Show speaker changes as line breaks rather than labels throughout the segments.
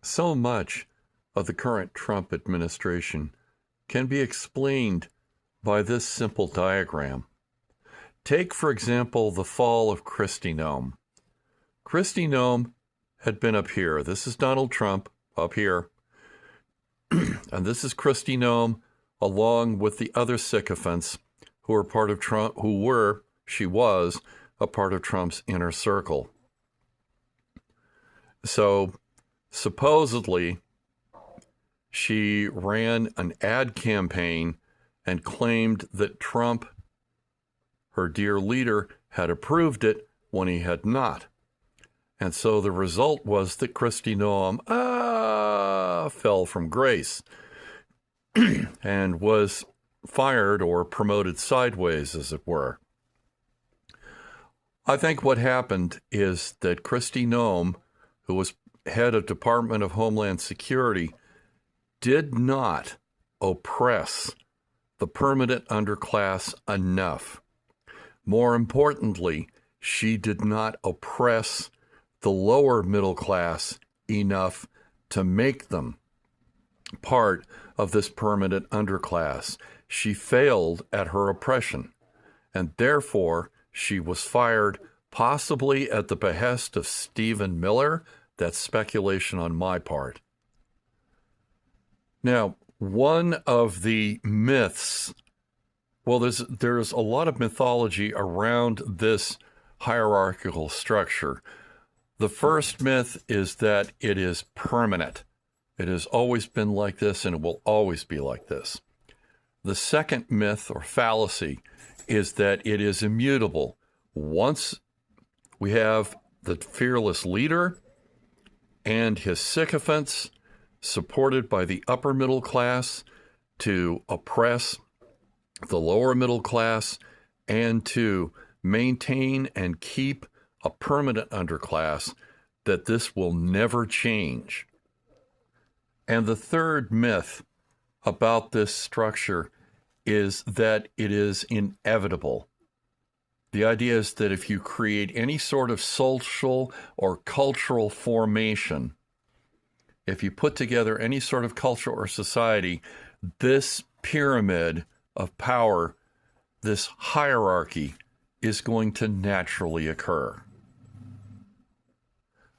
So much of the current Trump administration can be explained by this simple diagram. Take, for example, the fall of Kristi Noem. Kristi Noem had been up here. This is Donald Trump up here. And this is Kristi Noem along with the other sycophants who were part of Trump, she was a part of Trump's inner circle. So supposedly she ran an ad campaign and claimed that Trump, her dear leader, had approved it when he had not. And so the result was that Kristi Noem fell from grace and was fired or promoted sideways, as it were. I think what happened is that Kristi Noem, who was head of Department of Homeland Security, did not oppress the permanent underclass enough. More importantly, she did not oppress the lower middle class enough to make them part of this permanent underclass. She failed at her oppression, and therefore she was fired, possibly at the behest of Stephen Miller. That's speculation on my part. Now, one of the myths, well, there's a lot of mythology around this hierarchical structure. The first myth is that it is permanent. It has always been like this, and it will always be like this. The second myth or fallacy is that it is immutable. Once we have the fearless leader and his sycophants supported by the upper middle class to oppress the lower middle class and to maintain and keep a permanent underclass, that this will never change. And the third myth about this structure is that it is inevitable. The idea is that if you create any sort of social or cultural formation, if you put together any sort of culture or society, this pyramid of power, this hierarchy, is going to naturally occur.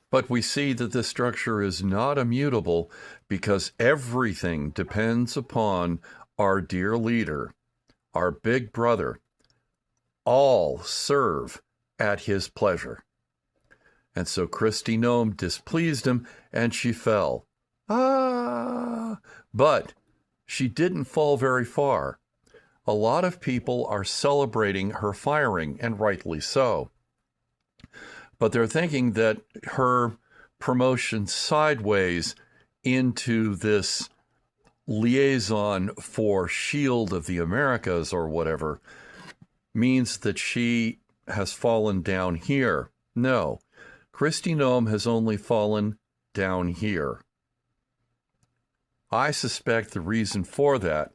But we see that this structure is not immutable because everything depends upon our dear leader, our big brother. All serve at his pleasure. And so Kristi Noem displeased him and she fell. But she didn't fall very far. A lot of people are celebrating her firing, and rightly so. But they're thinking that her promotion sideways into this liaison for Shield of the Americas or whatever means that she has fallen down here. No, Kristi Noem has only fallen down here. I suspect the reason for that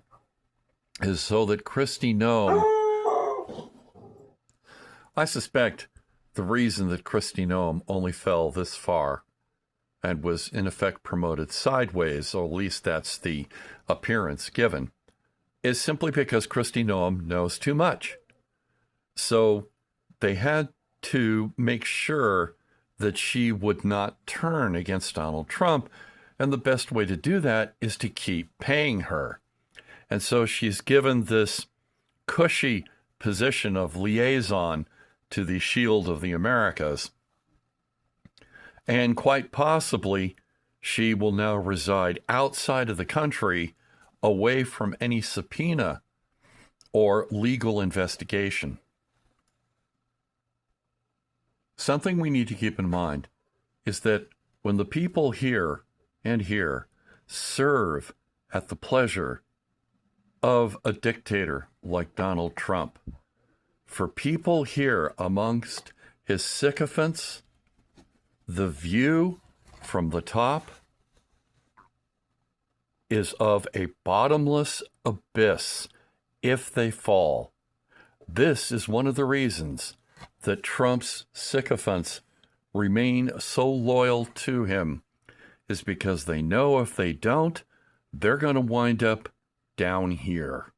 is so that Kristi Noem, only fell this far and was in effect promoted sideways, or at least that's the appearance given, is simply because Kristi Noem knows too much. So they had to make sure that she would not turn against Donald Trump, and the best way to do that is to keep paying her. And so she's given this cushy position of liaison to the Shield of the Americas. And quite possibly, she will now reside outside of the country, away from any subpoena or legal investigation. Something we need to keep in mind is that when the people here and here serve at the pleasure of a dictator like Donald Trump, for people here amongst his sycophants, the view from the top is of a bottomless abyss if they fall. This is one of the reasons that Trump's sycophants remain so loyal to him, is because they know if they don't, they're going to wind up down here.